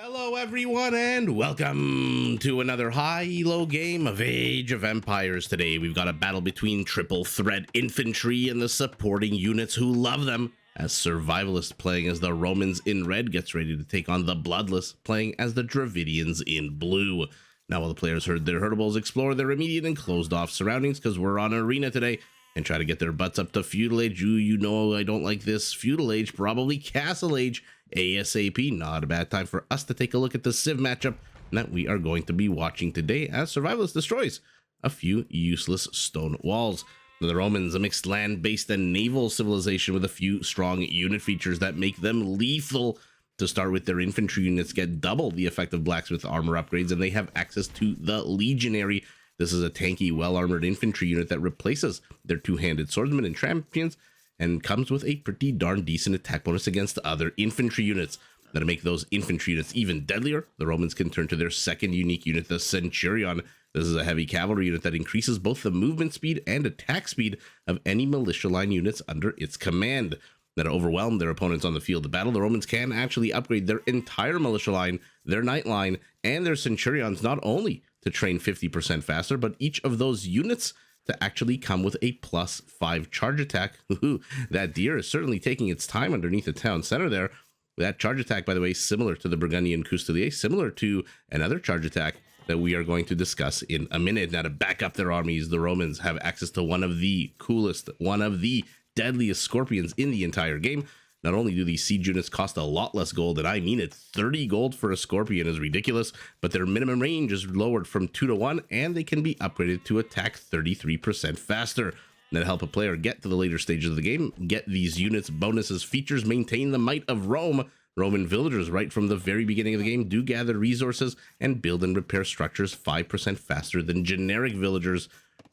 Hello everyone and welcome to another high-elo game of Age of Empires. Today we've got a battle between triple threat infantry and the supporting units who love them, as Survivalist playing as the Romans in red gets ready to take on the Bloodless playing as the Dravidians in blue. Now while the players herd their herdables, explore their immediate and closed off surroundings because we're on arena today, and try to get their butts up to feudal age. You know I don't like this. Feudal age, probably castle age. ASAP, not a bad time for us to take a look at the Civ matchup that we are going to be watching today as Survivalist destroys a few useless stone walls. The Romans, a mixed land-based and naval civilization with a few strong unit features that make them lethal. To start with, their infantry units get double the effect of blacksmith armor upgrades, and they have access to the Legionary. This is a tanky, well-armored infantry unit that replaces their two-handed swordsmen and champions, and comes with a pretty darn decent attack bonus against other infantry units. Now, to make those infantry units even deadlier, the Romans can turn to their second unique unit, the Centurion. This is a heavy cavalry unit that increases both the movement speed and attack speed of any militia line units under its command. Now, to overwhelm their opponents on the field of battle, the Romans can actually upgrade their entire militia line, their knight line, and their Centurions, not only to train 50% faster, but each of those units to actually come with a +5 charge attack. That deer is certainly taking its time underneath the town center there. That charge attack, by the way, similar to the Burgundian Coustelier, similar to another charge attack that we are going to discuss in a minute. Now, to back up their armies, the Romans have access to one of the coolest, one of the deadliest scorpions in the entire game. Not only do these siege units cost a lot less gold, and I mean it, 30 gold for a scorpion is ridiculous, but their minimum range is lowered from 2 to 1, and they can be upgraded to attack 33% faster. That help a player get to the later stages of the game, get these units, bonuses, features, maintain the might of Rome. Roman villagers right from the very beginning of the game do gather resources and build and repair structures 5% faster than generic villagers.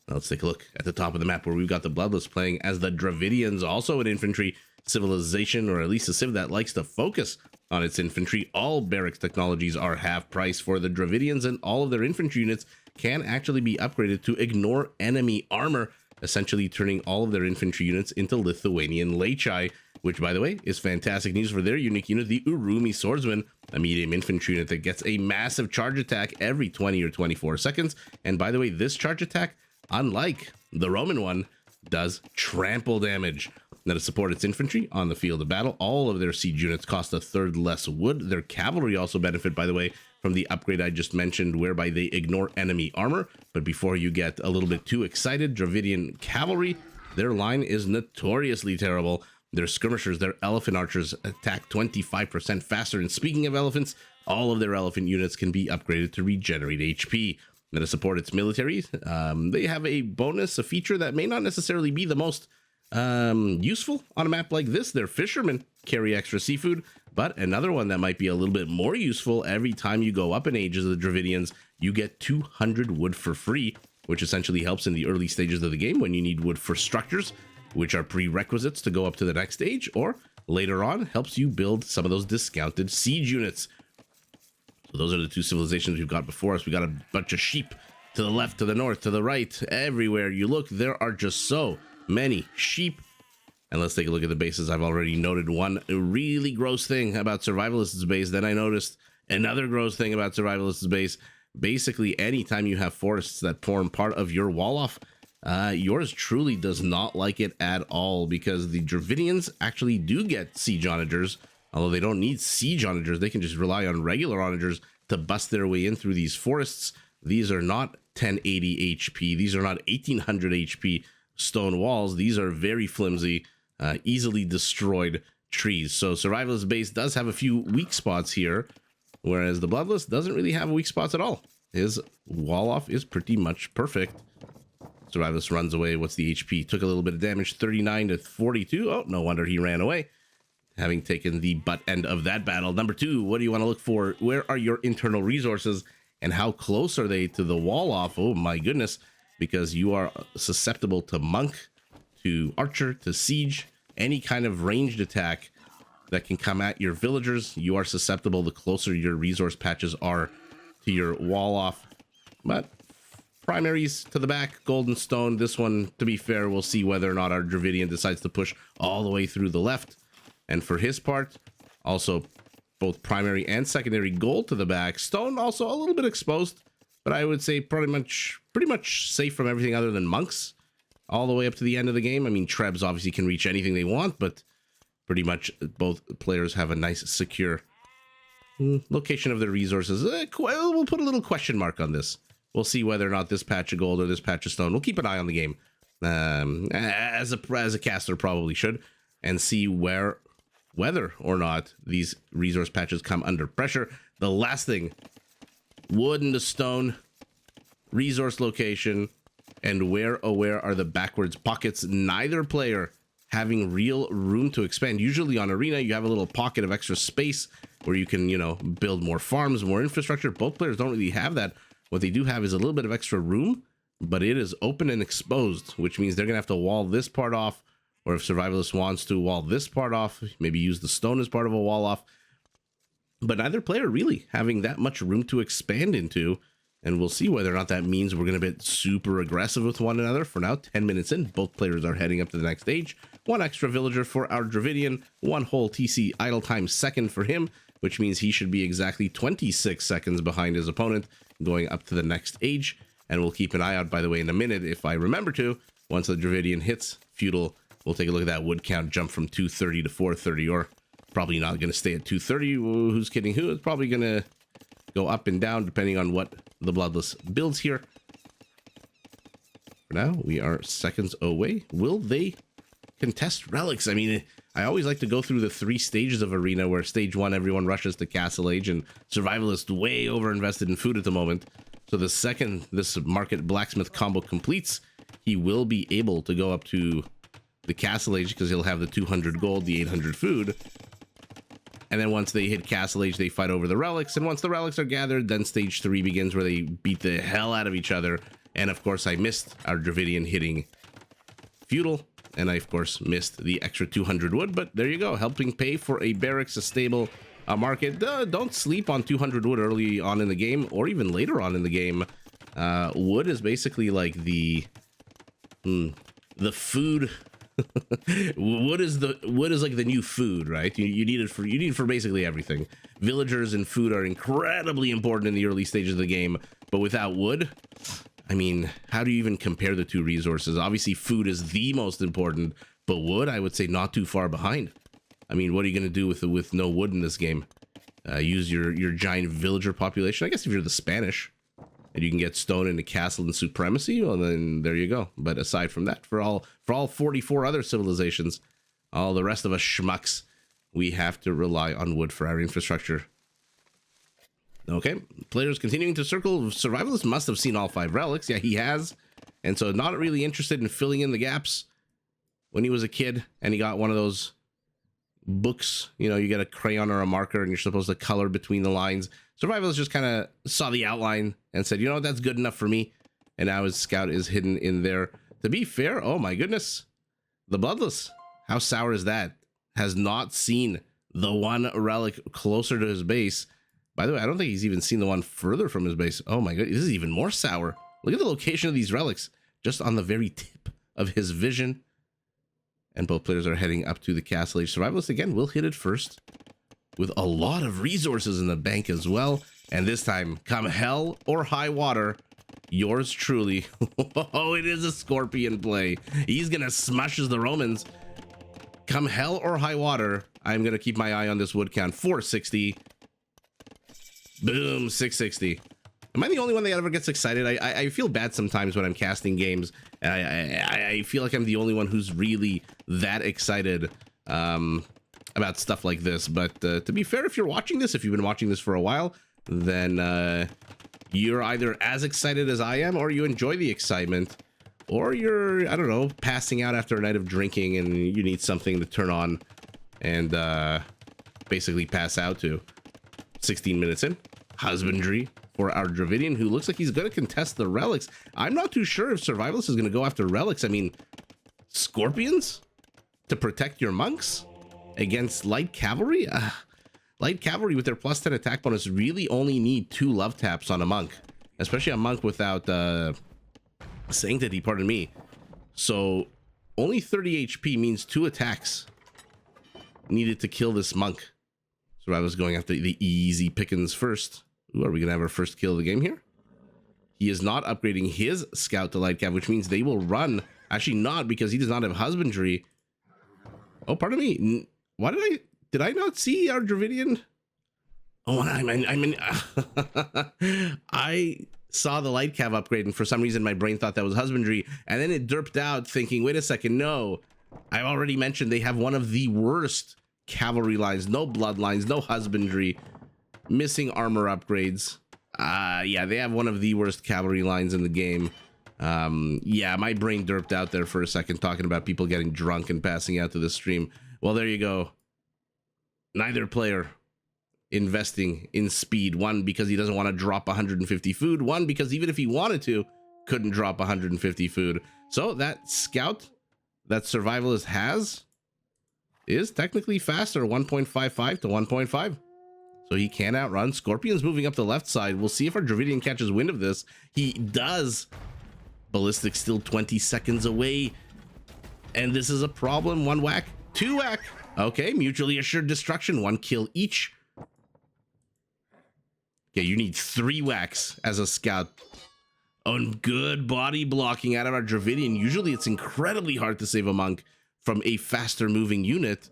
Now let's take a look at the top of the map where we've got the Bloodless playing as the Dravidians, also an infantry civilization, or at least a civ that likes to focus on its infantry. All barracks technologies are half price for the Dravidians, and all of their infantry units can actually be upgraded to ignore enemy armor, essentially turning all of their infantry units into Lithuanian Lechai, which, by the way, is fantastic news for their unique unit, the Urumi Swordsman, a medium infantry unit that gets a massive charge attack every 20 or 24 seconds. And by the way, this charge attack, unlike the Roman one, does trample damage. Now, to support its infantry on the field of battle, all of their siege units cost a third less wood. Their cavalry also benefit, by the way, from the upgrade I just mentioned, whereby they ignore enemy armor. But before you get a little bit too excited, Dravidian cavalry, their line is notoriously terrible. Their skirmishers, their elephant archers, attack 25% faster. And speaking of elephants, all of their elephant units can be upgraded to regenerate HP. Now, to support its military, they have a bonus, a feature that may not necessarily be the most useful on a map like this. Their fishermen carry extra seafood, but another one that might be a little bit more useful: every time you go up in age as the Dravidians, you get 200 wood for free, which essentially helps in the early stages of the game when you need wood for structures, which are prerequisites to go up to the next stage, or later on helps you build some of those discounted siege units. So those are the two civilizations we've got before us. We got a bunch of sheep to the left, to the north, to the right. Everywhere you look, there are just so many sheep. And let's take a look at the bases. I've already noted one really gross thing about Survivalist's base. Then I noticed another gross thing about Survivalist's base. Basically, anytime you have forests that form part of your wall off, yours truly does not like it at all, because the Dravidians actually do get siege onagers. Although they don't need siege onagers, they can just rely on regular onagers to bust their way in through these forests. These are not 1080 HP. These are not 1800 HP stone walls. These are very flimsy, easily destroyed trees. So Survivalist base does have a few weak spots here, whereas the Bloodless doesn't really have weak spots at all. His wall off is pretty much perfect. Survivalist runs away. What's the HP? Took a little bit of damage, 39 to 42. Oh, no wonder he ran away, having taken the butt end of that battle. Number two, what do you want to look for? Where are your internal resources, and how close are they to the wall off? Oh my goodness, because you are susceptible to monk, to archer, to siege, any kind of ranged attack that can come at your villagers. You are susceptible the closer your resource patches are to your wall off. But primaries to the back, golden stone. This one, to be fair, we'll see whether or not our Dravidian decides to push all the way through the left. And for his part, also both primary and secondary gold to the back. Stone also a little bit exposed, but I would say pretty much safe from everything other than monks all the way up to the end of the game. I mean, Trebs obviously can reach anything they want, but pretty much both players have a nice secure location of their resources. We'll put a little question mark on this. We'll see whether or not this patch of gold or this patch of stone. We'll keep an eye on the game, as a caster probably should, and see whether or not these resource patches come under pressure. The last thing, wood into stone, resource location, and where are the backwards pockets. Neither player having real room to expand. Usually on Arena, you have a little pocket of extra space where you can, build more farms, more infrastructure. Both players don't really have that. What they do have is a little bit of extra room, but it is open and exposed, which means they're going to have to wall this part off, or if Survivalist wants to wall this part off, maybe use the stone as part of a wall off. But neither player really having that much room to expand into, and we'll see whether or not that means we're going to be super aggressive with one another. For now, 10 minutes in, both players are heading up to the next stage. One extra villager for our Dravidian, one whole TC idle time second for him, which means he should be exactly 26 seconds behind his opponent going up to the next age. And we'll keep an eye out, by the way, in a minute, if I remember to, once the Dravidian hits feudal, we'll take a look at that wood count jump from 230 to 430, or probably not going to stay at 230. Who's kidding who? It's probably going to go up and down depending on what the Bloodless builds here. For now, we are seconds away. Will they contest relics? I mean, I always like to go through the 3 stages of Arena, where stage 1, everyone rushes to Castle Age, and Survivalist way over invested in food at the moment. So the second this Market Blacksmith combo completes, he will be able to go up to the Castle Age because he'll have the 200 gold, the 800 food. And then once they hit Castle Age, they fight over the relics. And once the relics are gathered, then stage 3 begins, where they beat the hell out of each other. And of course, I missed our Dravidian hitting feudal. And I, of course, missed the extra 200 wood, but there you go, helping pay for a barracks, a stable, a market. Don't sleep on 200 wood early on in the game, or even later on in the game. Wood is basically like the food. wood is like the new food, right? You need it for basically everything. Villagers and food are incredibly important in the early stages of the game, but without wood, I mean, how do you even compare the two resources? Obviously, food is the most important, but wood, I would say, not too far behind. I mean, what are you going to do with no wood in this game? Use your giant villager population? I guess if you're the Spanish and you can get stone into castle and supremacy, well, then there you go. But aside from that, for all 44 other civilizations, all the rest of us schmucks, we have to rely on wood for our infrastructure. Okay, players continuing to circle. Survivalist must have seen all 5 relics. Yeah, he has. And so not really interested in filling in the gaps. When he was a kid and he got one of those books, you get a crayon or a marker and you're supposed to color between the lines. Survivalist just kind of saw the outline and said, you know what, that's good enough for me. And now his scout is hidden in there. To be fair, oh my goodness, the Bloodless, how sour is that? Has not seen the one relic closer to his base. By the way, I don't think he's even seen the one further from his base. Oh my god, this is even more sour. Look at the location of these relics, just on the very tip of his vision. And both players are heading up to the Castle Age. Survivalist, again, will hit it first, with a lot of resources in the bank as well. And this time, come hell or high water, yours truly. Oh, it is a Scorpion play. He's going to smash the Romans. Come hell or high water, I'm going to keep my eye on this wood count. 460. Boom, 660. Am I the only one that ever gets excited? I feel bad sometimes when I'm casting games, and I feel like I'm the only one who's really that excited about stuff like this. But to be fair, if you're watching this, if you've been watching this for a while, then you're either as excited as I am, or you enjoy the excitement, or you're, I don't know, passing out after a night of drinking and you need something to turn on and basically pass out to. 16 minutes in, husbandry for our Dravidian, who looks like he's going to contest the relics. I'm not too sure if Survivalist is going to go after relics. I mean, scorpions to protect your monks against light cavalry? Light cavalry with their plus 10 attack bonus really only need 2 love taps on a monk, especially a monk without sanctity, pardon me. So only 30 HP means 2 attacks needed to kill this monk. Survivalist going after the easy pickings first. Ooh, are we gonna have our first kill of the game here? He is not upgrading his scout to light cav, which means they will run. Actually not, because he does not have husbandry. Oh, pardon me. Why did I not see our Dravidian? Oh, I saw the light cav upgrade, and for some reason my brain thought that was husbandry, and then it derped out thinking, wait a second, no. I already mentioned they have one of the worst cavalry lines, no bloodlines, no husbandry, missing armor upgrades. Yeah, they have one of the worst cavalry lines in the game. Yeah, my brain derped out there for a second talking about people getting drunk and passing out to the stream. Well, there you go. Neither player investing in speed. One, because he doesn't want to drop 150 food. One, because even if he wanted to, couldn't drop 150 food. So that scout that Survivalist has is technically faster, 1.55 to 1.5. So he can outrun. Scorpion's moving up the left side. We'll see if our Dravidian catches wind of this. He does. Ballistic still 20 seconds away. And this is a problem. One whack, two whack. Okay, mutually assured destruction. One kill each. Okay, you need 3 whacks as a scout. Oh, good body blocking out of our Dravidian. Usually it's incredibly hard to save a monk from a faster moving unit.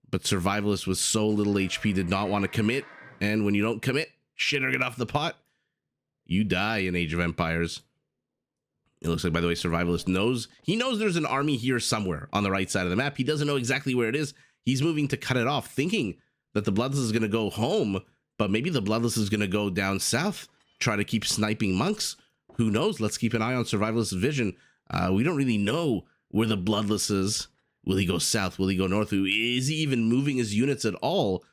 But Survivalist with so little HP did not want to commit. And when you don't commit, shit or get off the pot, you die in Age of Empires. It looks like, by the way, Survivalist knows. He knows there's an army here somewhere on the right side of the map. He doesn't know exactly where it is. He's moving to cut it off, thinking that the Bloodless is going to go home. But maybe the Bloodless is going to go down south, try to keep sniping monks. Who knows? Let's keep an eye on Survivalist's vision. We don't really know where the Bloodless is. Will he go south? Will he go north? Is he even moving his units at all?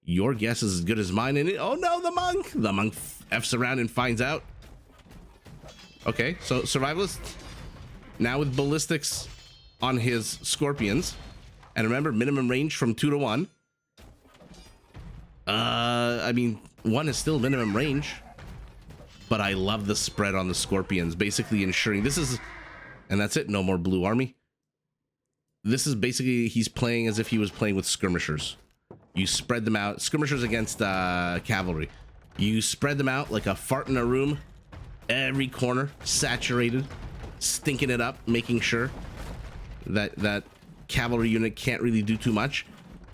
Your guess is as good as mine. And oh no, the monk! The monk F's around and finds out. Okay, so Survivalist now with ballistics on his Scorpions. And remember, minimum range from 2 to 1. I mean, 1 is still minimum range. But I love the spread on the Scorpions, basically ensuring this is... And that's it, no more blue army. This is basically, he's playing as if he was playing with skirmishers. You spread them out. Skirmishers against cavalry. You spread them out like a fart in a room. Every corner, saturated, stinking it up, making sure that cavalry unit can't really do too much.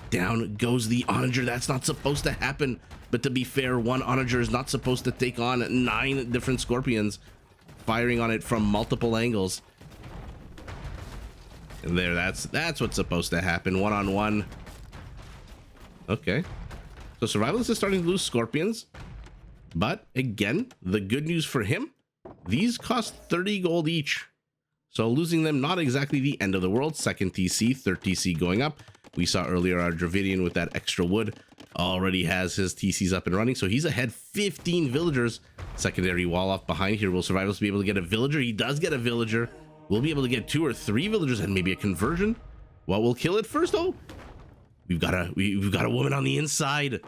Down goes the onager. That's not supposed to happen. But to be fair, one onager is not supposed to take on 9 different Scorpions, firing on it from multiple angles. And there, that's what's supposed to happen. 1-on-1. Okay. So Survivalist is starting to lose Scorpions. But again, the good news for him, these cost 30 gold each. So losing them, not exactly the end of the world. Second TC, third TC going up. We saw earlier our Dravidian with that extra wood already has his TCs up and running. So he's ahead 15 villagers. Secondary wall off behind here. Will Survivalist be able to get a villager? He does get a villager. We'll be able to get 2 or 3 villagers and maybe a conversion. What will kill it first, though? We've got a woman on the inside.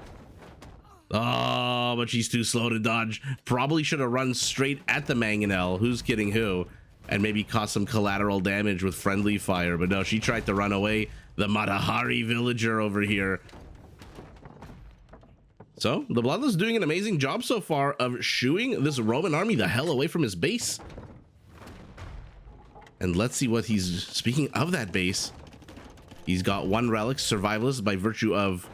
Oh, but she's too slow to dodge. Probably should have run straight at the mangonel. Who's kidding who? And maybe cause some collateral damage with friendly fire. But no, she tried to run away. The Matahari villager over here. So, the Bloodless is doing an amazing job so far of shooing this Roman army the hell away from his base. And let's see what he's... Speaking of that base, he's got 1 relic, Survivalist, by virtue of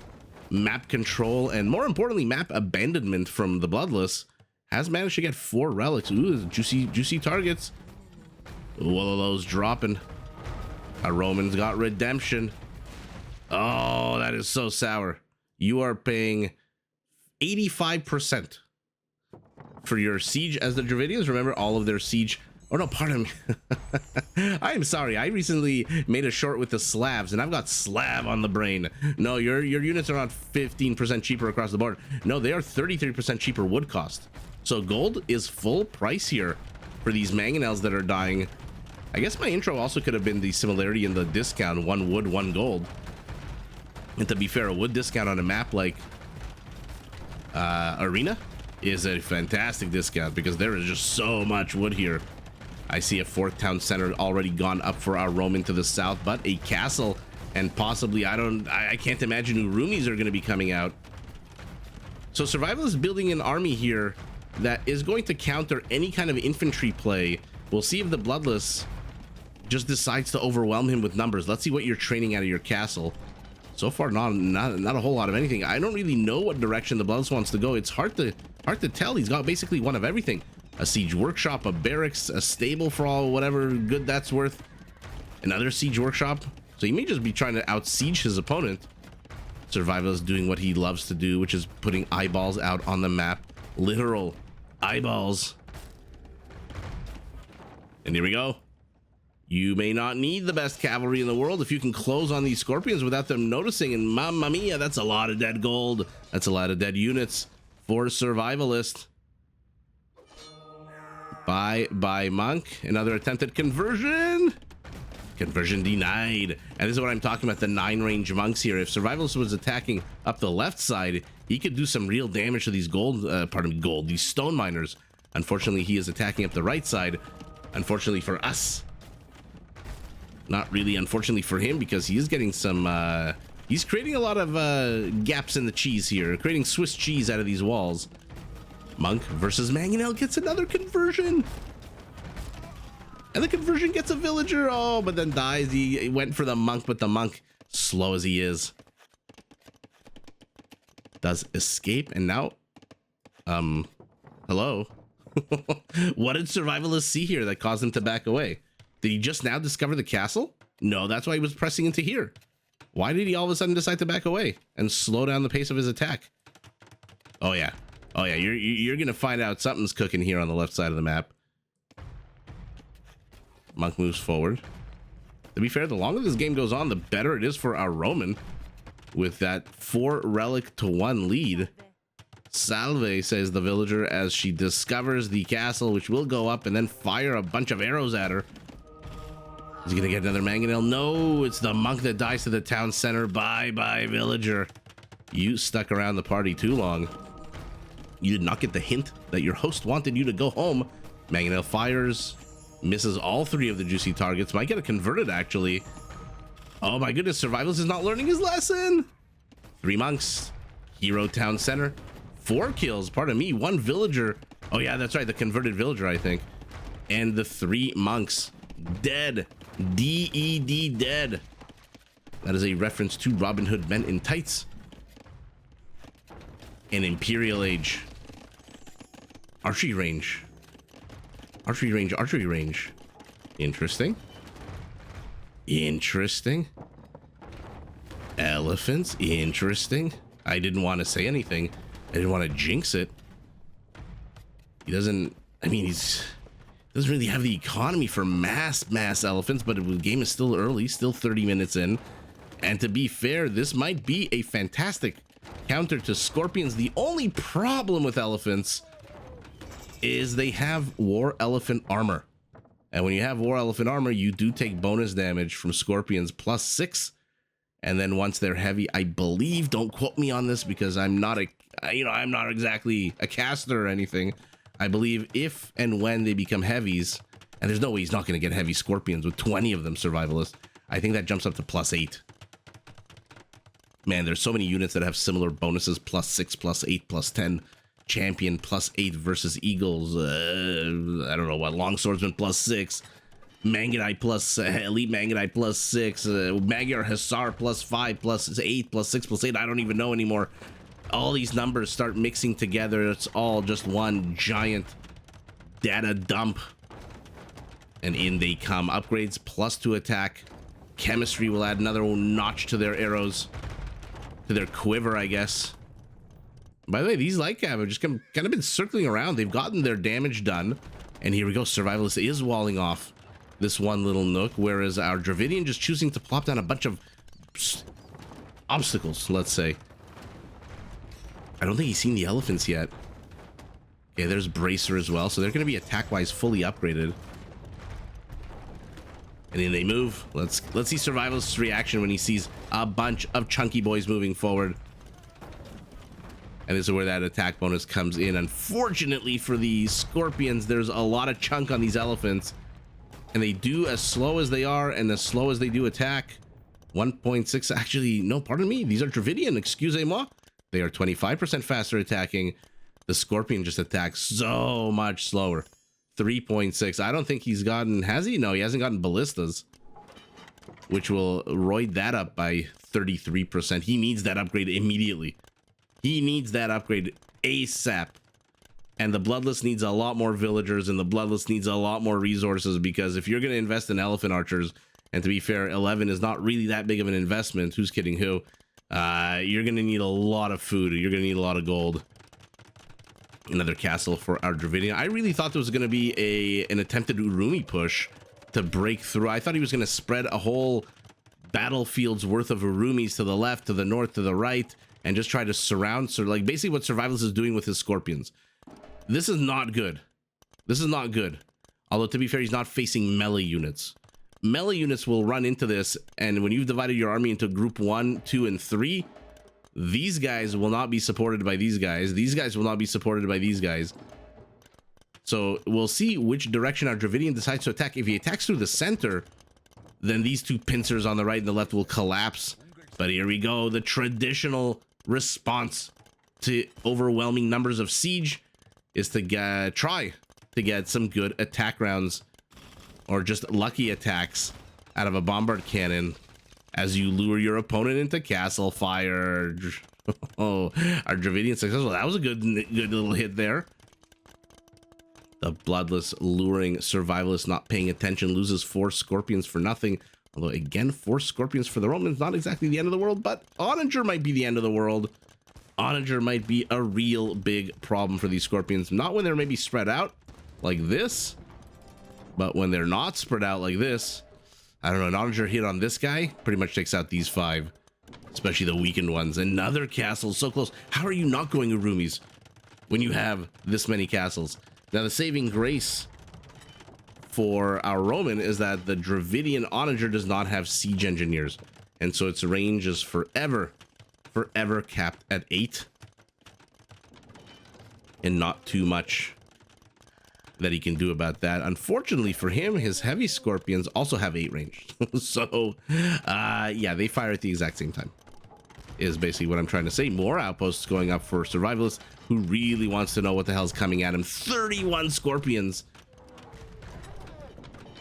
map control and, more importantly, map abandonment from the Bloodless, has managed to get 4 relics. Ooh, juicy targets. One of those dropping. Our Romans got redemption. Oh, that is so sour. You are paying 85% for your siege as the Dravidians. Remember, all of their siege... Oh no, pardon me. I am sorry. I recently made a short with the Slavs, and I've got Slav on the brain. No, your units are not 15% cheaper across the board. No, they are 33% cheaper wood cost. So gold is full price here for these mangonels that are dying. I guess my intro also could have been the similarity in the discount, 1 wood, 1 gold. And to be fair, a wood discount on a map like Arena is a fantastic discount because there is just so much wood here. I see a 4th town center already gone up for our Roman to the south, but a castle and possibly, I can't imagine who roomies are going to be coming out. So Survival is building an army here that is going to counter any kind of infantry play. We'll see if the Bloodless just decides to overwhelm him with numbers. Let's see what you're training out of your castle. So far, not a whole lot of anything. I don't really know what direction the Bloodless wants to go. It's hard to tell. He's got basically one of everything: a siege workshop, a barracks, a stable for all whatever good that's worth, another siege workshop. So he may just be trying to out siege his opponent. Survival is doing what he loves to do, which is putting eyeballs out on the map. Literal eyeballs. And here we go. You may not need the best cavalry in the world if you can close on these scorpions without them noticing. And mamma mia, that's a lot of dead gold. That's a lot of dead units for Survivalist. Bye, monk. Another attempted conversion. Conversion denied. And this is what I'm talking about, the 9-range monks here. If Survivalist was attacking up the left side, he could do some real damage to these these stone miners. Unfortunately, he is attacking up the right side. Unfortunately for us. Not really unfortunately for him, because he is getting some he's creating a lot of gaps in the cheese here, creating Swiss cheese out of these walls. Monk versus Mangonel gets another conversion, and the conversion gets a villager. Oh, but then dies. He went for the monk, but the monk, slow as he is, does escape. And now hello. What did Survivalist see here that caused him to back away? Did he just now discover the castle? No, that's why he was pressing into here. Why did he all of a sudden decide to back away and slow down the pace of his attack? Oh yeah. Oh yeah, you're gonna find out something's cooking here on the left side of the map. Monk moves forward. To be fair, the longer this game goes on, the better it is for our Roman, with that 4 relic to 1 lead. Salve, says the villager, as she discovers the castle, which will go up and then fire a bunch of arrows at her. Is he gonna get another mangonel? No, it's the monk that dies to the town center. Bye, villager. You stuck around the party too long. You did not get the hint that your host wanted you to go home. Mangonel fires, misses all 3 of the juicy targets. Might get a converted, actually. Oh my goodness, Survivalist is not learning his lesson. 3 monks, hero town center, 4 kills, pardon me, 1 villager. Oh yeah, that's right, the converted villager, I think. And the 3 monks dead. D-E-D, dead. That is a reference to Robin Hood Men in Tights. An Imperial Age. Archery range. Archery range. Interesting. Elephants. Interesting. I didn't want to say anything. I didn't want to jinx it. He doesn't, I mean, he's doesn't really have the economy for mass elephants, but the game is still early, still 30 minutes in. And to be fair, this might be a fantastic counter to scorpions. The only problem with elephants is they have war elephant armor. And when you have war elephant armor, you do take bonus damage from scorpions +6. And then once they're heavy, I believe, don't quote me on this because I'm not I'm not exactly a caster or anything. I believe if and when they become heavies, and there's no way he's not going to get heavy scorpions with 20 of them, Survivalist. I think that jumps up to +8. Man, there's so many units that have similar bonuses: +6, +8, +10. Champion +8 versus Eagles. I don't know what. Longswordsman +6. Mangonite Elite Mangonite +6. Magyar Hussar +5, +8, +6, +8. I don't even know anymore. All these numbers start mixing together. It's all just one giant data dump. And in they come. Upgrades +2 attack. Chemistry will add another notch to their arrows. To their quiver, I guess. By the way, these light cav have just kind of been circling around. They've gotten their damage done. And here we go. Survivalist is walling off this one little nook, whereas our Dravidian just choosing to plop down a bunch of obstacles, let's say. I don't think he's seen the elephants yet. Okay, there's Bracer as well, so they're going to be attack-wise fully upgraded. And then they move. Let's see Survivalist's reaction when he sees a bunch of chunky boys moving forward. And this is where that attack bonus comes in. Unfortunately for the scorpions, there's a lot of chunk on these elephants. And they do, as slow as they are and as slow as they do attack, 1.6. Actually, no, pardon me. These are Dravidian. Excusez-moi. They are 25% faster attacking. The Scorpion just attacks so much slower. 3.6. I don't think he's gotten... Has he? No, he hasn't gotten ballistas, which will roid that up by 33%. He needs that upgrade immediately. He needs that upgrade ASAP. And the Bloodless needs a lot more villagers, and the Bloodless needs a lot more resources, because if you're going to invest in elephant archers, and to be fair, 11 is not really that big of an investment. Who's kidding who? You're going to need a lot of food. You're going to need a lot of gold. Another castle for our Dravidian. I really thought there was going to be an attempted Urumi push to break through. I thought he was going to spread a whole battlefield's worth of Urumis to the left, to the north, to the right, and just try to surround. So, like, basically what Survivalist is doing with his Scorpions. This is not good. This is not good. Although, to be fair, he's not facing melee units. Melee units will run into this, and when you've divided your army into group 1, 2, and 3, these guys will not be supported by these guys. These guys will not be supported by these guys. So we'll see which direction our Dravidian decides to attack. If he attacks through the center, then these two pincers on the right and the left will collapse. But here we go. The traditional response to overwhelming numbers of siege is to try to get some good attack rounds, or just lucky attacks out of a bombard cannon as you lure your opponent into castle fire. Oh, our Dravidian successful. That was a good little hit there. The Bloodless luring Survivalist, not paying attention, loses 4 Scorpions for nothing. Although, again, 4 Scorpions for the Romans, not exactly the end of the world, but Onager might be the end of the world. Onager might be a real big problem for these Scorpions. Not when they're maybe spread out like this, but when they're not spread out like this. I don't know, an Onager hit on this guy pretty much takes out these 5, especially the weakened ones. Another castle so close. How are you not going Urumis when you have this many castles? Now, the saving grace for our Roman is that the Dravidian Onager does not have siege engineers, and so its range is forever capped at 8, and not too much that he can do about that. Unfortunately for him, his heavy Scorpions also have 8 range. So yeah, they fire at the exact same time, is basically what I'm trying to say. More outposts going up for Survivalist, who really wants to know what the hell's coming at him. 31 Scorpions.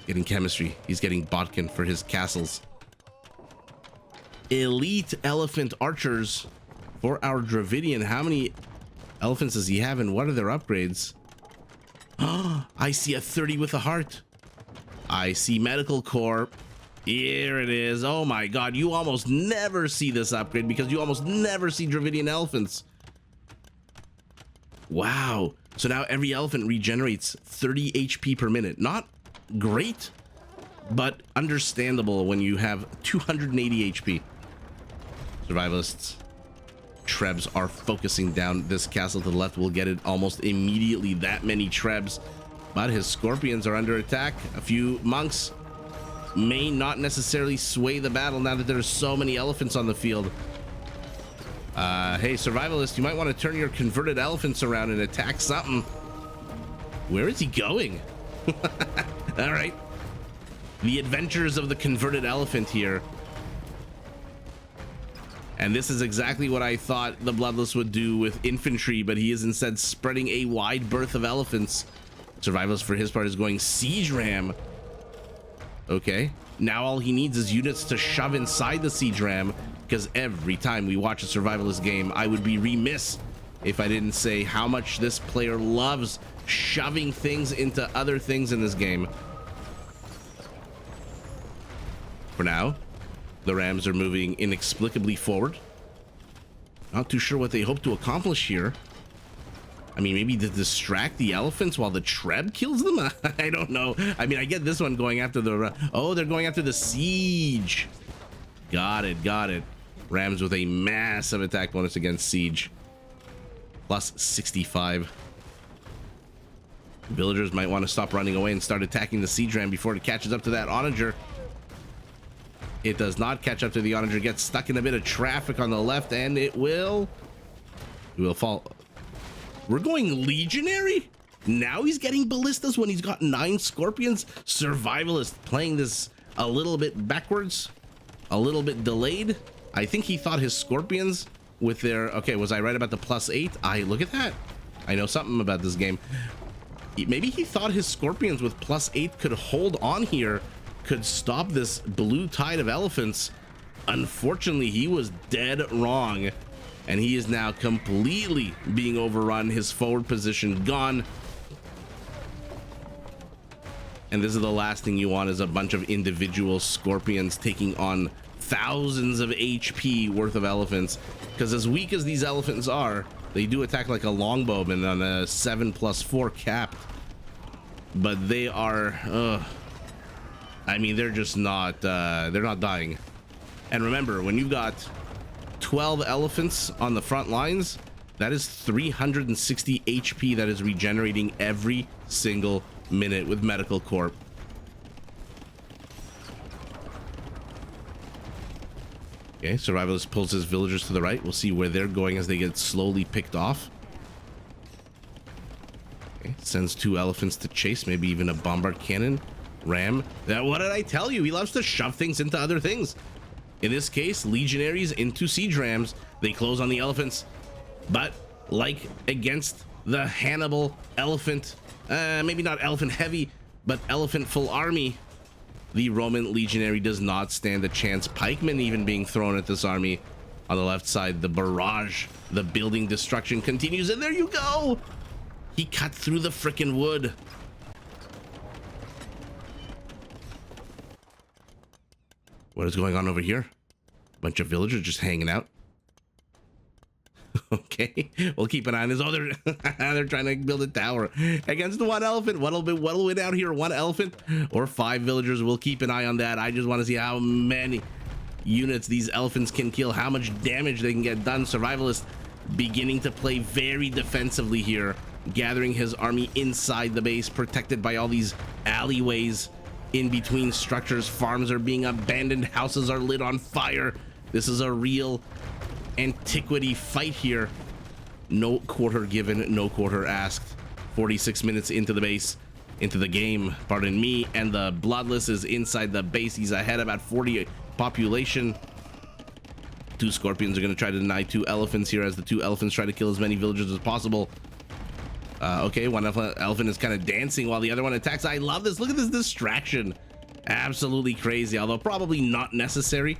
Getting chemistry. He's getting Botkin for his castles. Elite elephant archers for our Dravidian. How many elephants does he have, and what are their upgrades? I see a 30 with a heart. I see medical core. Here it is. Oh my god, you almost never see this upgrade because you almost never see Dravidian elephants. Wow. So now every elephant regenerates 30 HP per minute. Not great, but understandable when you have 280 HP. Survivalists. Trebs are focusing down this castle to the left. We'll get it almost immediately. That many Trebs. But his Scorpions are under attack. A few monks may not necessarily sway the battle now that there's so many elephants on the field. Hey, Survivalist, you might want to turn your converted elephants around and attack something. Where is he going? All right. The adventures of the converted elephant here. And this is exactly what I thought the Bloodless would do with infantry, but he is instead spreading a wide berth of elephants. Survivalist, for his part, is going siege ram. Okay. Now all he needs is units to shove inside the siege ram, because every time we watch a Survivalist game, I would be remiss if I didn't say how much this player loves shoving things into other things in this game. For now, the Rams are moving inexplicably forward. Not too sure what they hope to accomplish here. I mean, maybe to distract the elephants while the Treb kills them? I don't know. I mean, I get this one going after the... Oh, they're going after the siege. Got it, got it. Rams with a massive attack bonus against siege. Plus 65. Villagers might want to stop running away and start attacking the siege ram before it catches up to that Onager. It does not catch up to the Onager. Gets stuck in a bit of traffic on the left, and it will fall. We're going legionary? Now he's getting ballistas when he's got 9 Scorpions? Survivalist playing this a little bit backwards. a little bit delayed. I think he thought his Scorpions with their... Okay, was I right about the +8? Look at that. I know something about this game. Maybe he thought his Scorpions with +8 could hold on here, could stop this blue tide of elephants. Unfortunately, he was dead wrong, and he is now completely being overrun. His forward position gone. And this is the last thing you want, is a bunch of individual Scorpions taking on thousands of HP worth of elephants. Because as weak as these elephants are, they do attack like a longbowman on a 7+4 capped. But they are, I mean, they're just not, they're not dying. And remember, when you've got 12 elephants on the front lines, that is 360 HP that is regenerating every single minute with Medical Corp. Okay, Survivalist pulls his villagers to the right. We'll see where they're going as they get slowly picked off. Okay, sends 2 elephants to chase, maybe even a bombard cannon. Ram. What did I tell you? He loves to shove things into other things. In this case, legionaries into siege rams. They close on the elephants. But like against the Hannibal elephant, maybe not elephant heavy, but elephant full army, the Roman legionary does not stand a chance. Pikemen even being thrown at this army. On the left side, the barrage, the building destruction continues, and there you go. He cut through the frickin' wood. What is going on over here? Bunch of villagers just hanging out. Okay, we'll keep an eye on this. Oh, they're trying to build a tower against 1 elephant. What'll win out here? 1 elephant or 5 villagers? We'll keep an eye on that. I just want to see how many units these elephants can kill, how much damage they can get done. Survivalist beginning to play very defensively here, gathering his army inside the base, protected by all these alleyways in between structures. Farms are being abandoned, houses are lit on fire. This is a real antiquity fight here. No quarter given, no quarter asked. 46 minutes into the base, into the game, pardon me, and the Bloodless is inside the base. He's ahead about 40 population. 2 Scorpions are going to try to deny 2 elephants here as the 2 elephants try to kill as many villagers as possible. Okay, 1 elephant is kind of dancing while the other one attacks. I love this. Look at this distraction. Absolutely crazy, although probably not necessary.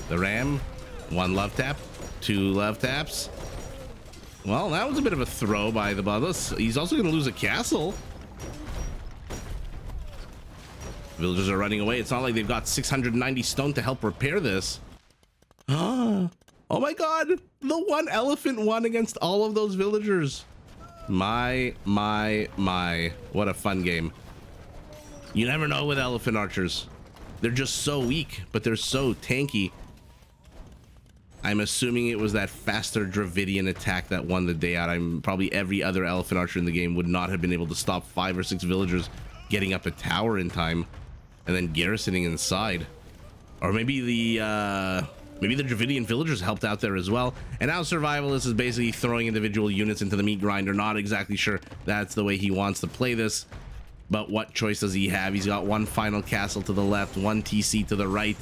The ram, 1 love tap, 2 love taps. Well, that was a bit of a throw by the Bloodless. He's also going to lose a castle. Villagers are running away. It's not like they've got 690 stone to help repair this. Oh my god, the 1 elephant won against all of those villagers. My, what a fun game. You never know with elephant archers. They're just so weak, but they're so tanky. I'm assuming it was that faster Dravidian attack that won the day out. Probably every other elephant archer in the game would not have been able to stop 5 or 6 villagers getting up a tower in time and then garrisoning inside. Or maybe the Dravidian villagers helped out there as well. And now Survivalist is basically throwing individual units into the meat grinder. Not exactly sure that's the way he wants to play this, but what choice does he have? He's got 1 final castle to the left, 1 TC to the right,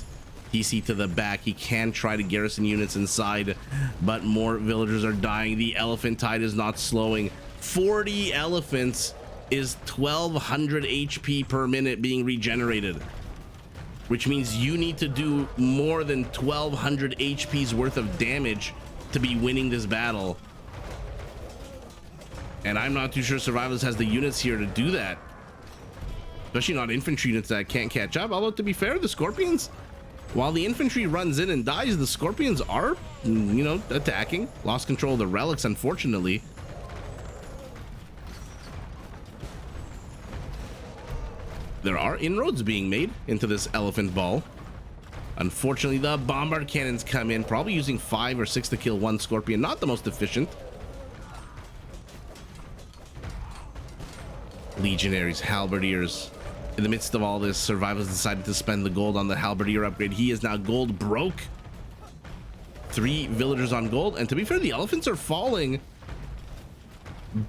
TC to the back. He can try to garrison units inside, but more villagers are dying. The elephant tide is not slowing. 40 elephants is 1200 HP per minute being regenerated, which means you need to do more than 1200 HP's worth of damage to be winning this battle. And I'm not too sure Survivalist has the units here to do that, especially not infantry units that can't catch up. Although, to be fair, the Scorpions, while the infantry runs in and dies, the Scorpions are, you know, attacking. Lost control of the relics, unfortunately. There are inroads being made into this elephant ball. Unfortunately, the bombard cannons come in, probably using 5 or 6 to kill 1 Scorpion. Not the most efficient. Legionaries, halberdiers. In the midst of all this, Survivors decided to spend the gold on the halberdier upgrade. He is now gold broke. 3 villagers on gold, and to be fair, the elephants are falling,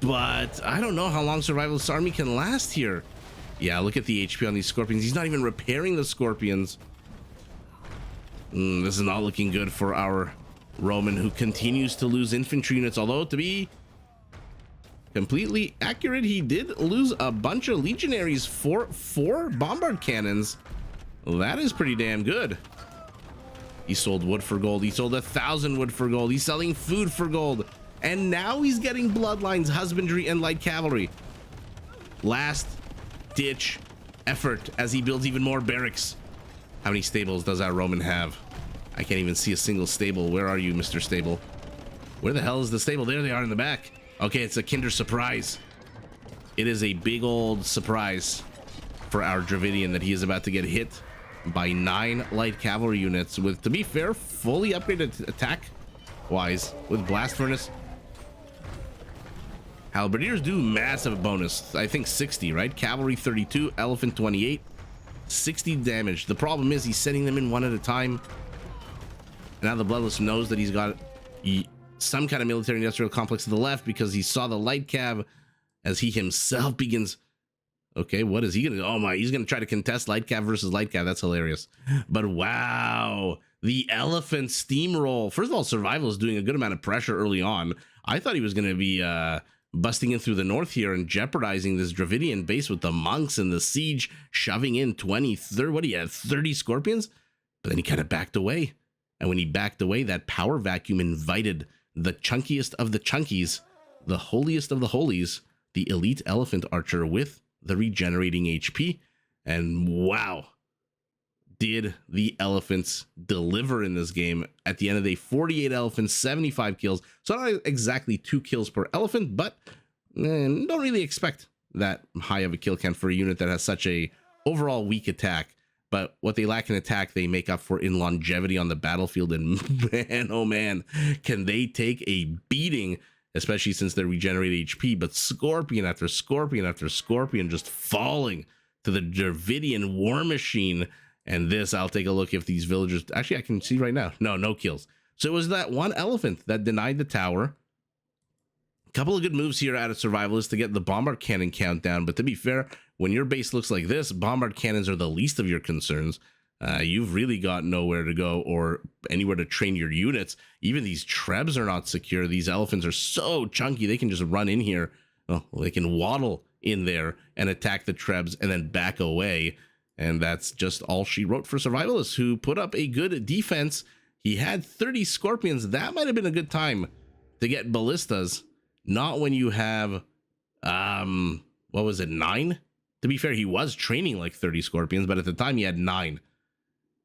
but I don't know how long Survivalist's army can last here. Yeah, look at the HP on these scorpions. He's not even repairing the scorpions. This is not looking good for our Roman, who continues to lose infantry units. Although, to be completely accurate, he did lose a bunch of legionaries for 4 bombard cannons. That is pretty damn good. He sold wood for gold. He sold 1,000 wood for gold. He's selling food for gold. And now he's getting bloodlines, husbandry, and light cavalry. Last ditch effort as he builds even more barracks. How many stables does our Roman have? I can't even see a single stable. Where are you, Mr. Stable? Where the hell is the stable? There they are in the back. Okay, it's a Kinder Surprise. It is a big old surprise for our Dravidian that he is about to get hit by 9 light cavalry units with, to be fair, fully upgraded attack wise with blast furnace. Halberdiers do massive bonus. I think 60, right? Cavalry 32, elephant 28, 60 damage. The problem is he's sending them in one at a time. And now the Bloodless knows that he's got some kind of military industrial complex to the left because he saw the light cav as he himself begins. Okay, what is he gonna do? Oh my, he's gonna try to contest light cav versus light cav. That's hilarious. But wow, the elephant steamroll. First of all, Survival is doing a good amount of pressure early on. I thought he was gonna be busting in through the north here and jeopardizing this Dravidian base with the monks and the siege, shoving in 20, 30, what do you have, 30 scorpions? But then he kind of backed away. And when he backed away, that power vacuum invited the chunkiest of the chunkies, the holiest of the holies, the elite elephant archer with the regenerating HP. And wow, did the elephants deliver in this game. At the end of the day, 48 elephants, 75 kills. So not exactly 2 kills per elephant, but don't really expect that high of a kill count for a unit that has such a overall weak attack. But what they lack in attack, they make up for in longevity on the battlefield. And man, oh man, can they take a beating, especially since they regenerate HP. But scorpion after scorpion after scorpion just falling to the Dravidian war machine. And this, I'll take a look if these villagers, actually I can see right now, no kills. So it was that one elephant that denied the tower. A couple of good moves here out of Survivalist to get the bombard cannon count down. But to be fair, when your base looks like this, bombard cannons are the least of your concerns. You've really got nowhere to go or anywhere to train your units. Even these trebs are not secure. These elephants are so chunky, they can just run in here. Well, they can waddle in there and attack the trebs and then back away. And that's just all she wrote for Survivalists, who put up a good defense. He had 30 scorpions. That might have been a good time to get ballistas. Not when you have, what was it, 9? To be fair, he was training like 30 scorpions, but at the time he had 9.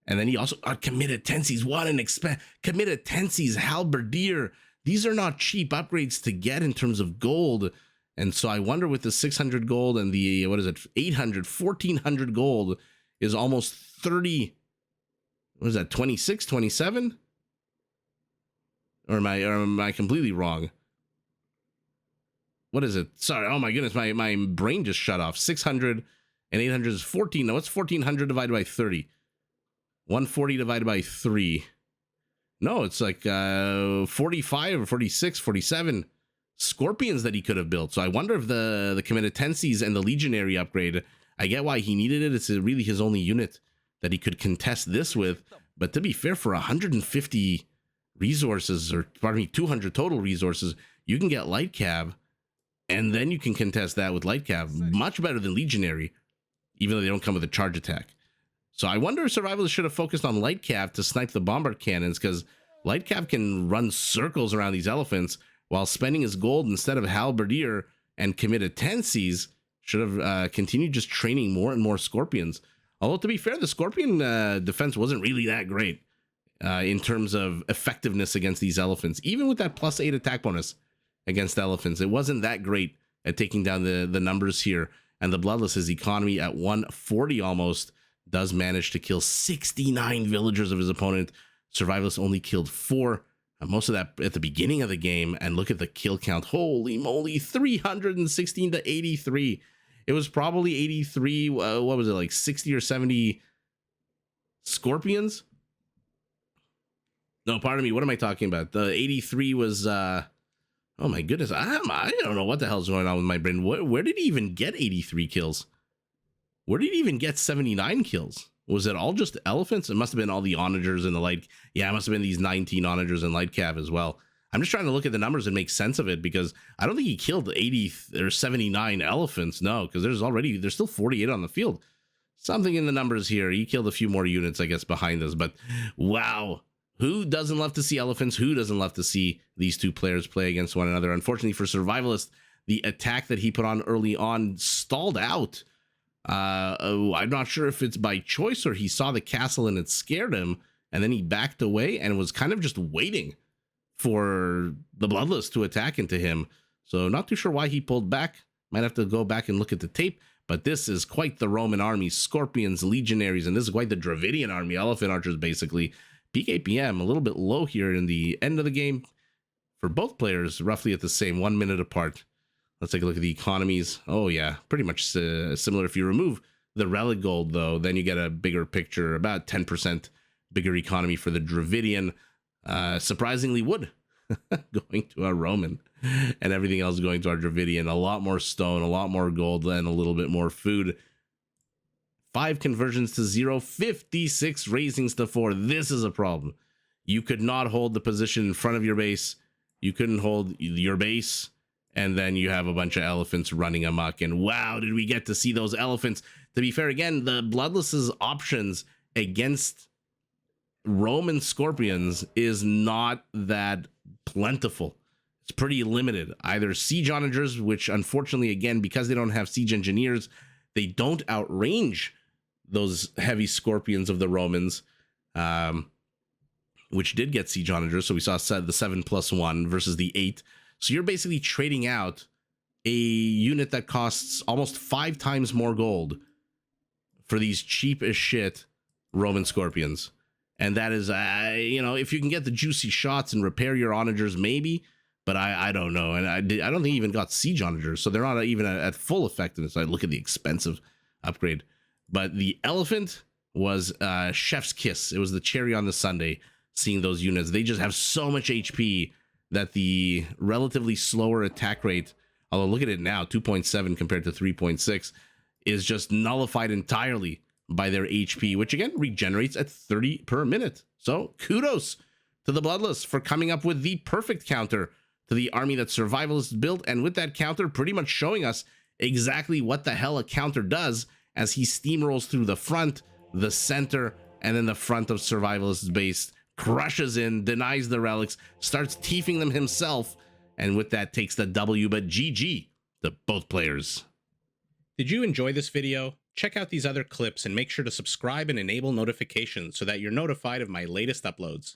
And then he also got committed tenses. What an committed tenses, halberdier. These are not cheap upgrades to get in terms of gold. And so I wonder with the 600 gold and the, 800, 1400 gold is almost 30, what is that, 26, 27? Or am I completely wrong? What is it? Sorry, oh my goodness, my brain just shut off. 600 and 800 is 14. No, what's 1400 divided by 30? 140 divided by 3. No, it's like 45 or 46, 47 scorpions that he could have built. So I wonder if the committed tenses and the legionary upgrade, I get why he needed it. It's really his only unit that he could contest this with. But to be fair, for 150 resources, or pardon me, 200 total resources, you can get light cav, and then you can contest that with light cav. Much better than legionary, even though they don't come with a charge attack. So I wonder if Survivalists should have focused on light cav to snipe the bombard cannons, because light cav can run circles around these elephants while spending his gold instead of halberdier and committed tenses. Should have continued just training more and more scorpions. Although, to be fair, the scorpion defense wasn't really that great in terms of effectiveness against these elephants. Even with that +8 attack bonus against elephants, it wasn't that great at taking down the numbers here. And the Bloodless, his economy at 140 almost, does manage to kill 69 villagers of his opponent. Survivalist only killed 4. Most of that at the beginning of the game. And look at the kill count. Holy moly, 316 to 83. It was probably 83. What was it, like 60 or 70 scorpions? No, pardon me. What am I talking about? The 83 was, oh my goodness. I don't know what the hell's going on with my brain. Where did he even get 83 kills? Where did he even get 79 kills? Was it all just elephants? It must have been all the onagers and the light. Yeah, it must have been these 19 onagers and light cav as well. I'm just trying to look at the numbers and make sense of it, because I don't think he killed 80 or 79 elephants. No, because there's still 48 on the field. Something in the numbers here. He killed a few more units, I guess, behind us. But wow, who doesn't love to see elephants? Who doesn't love to see these two players play against one another? Unfortunately for Survivalist, the attack that he put on early on stalled out. I'm not sure if it's by choice or he saw the castle and it scared him, and then he backed away and was kind of just waiting for the Bloodless to attack into him. So not too sure why he pulled back. Might have to go back and look at the tape. But this is quite the Roman army, Scorpions, Legionaries, and this is quite the Dravidian army, Elephant Archers basically. PKPM a little bit low here in the end of the game for both players, roughly at the same 1 minute apart. Let's take a look at the economies. Oh yeah, pretty much similar. If you remove the relic gold though, then you get a bigger picture, about 10% bigger economy for the Dravidian. Surprisingly wood going to our Roman, and everything else going to our Dravidian. A lot more stone, a lot more gold, and a little bit more food. 5 conversions to 0, 56 raisings to 4. This is a problem. You could not hold the position in front of your base. You couldn't hold your base. And then you have a bunch of elephants running amok. And wow, did we get to see those elephants. To be fair, again, the Bloodless's options against Roman Scorpions is not that plentiful. It's pretty limited. Either siege onagers, which unfortunately, again, because they don't have siege engineers, they don't outrange those heavy Scorpions of the Romans, which did get siege onagers. So we saw the 7+1 versus the 8. So you're basically trading out a unit that costs almost 5 times more gold for these cheap as shit Roman Scorpions. And that is, if you can get the juicy shots and repair your onagers, maybe, but I don't know. And I don't think he even got siege onagers, so they're not even at full effectiveness. I look at the expensive upgrade. But the elephant was chef's kiss. It was the cherry on the sundae, seeing those units. They just have so much HP that the relatively slower attack rate, although look at it now, 2.7 compared to 3.6, is just nullified entirely by their HP, which again regenerates at 30 per minute. So kudos to the Bloodless for coming up with the perfect counter to the army that Survivalist built, and with that counter pretty much showing us exactly what the hell a counter does as he steamrolls through the front, the center, and then the front of Survivalist's base, crushes in, denies the relics, starts tiefing them himself, and with that takes the W. But GG to both players. Did you enjoy this video? Check out these other clips and make sure to subscribe and enable notifications so that you're notified of my latest uploads.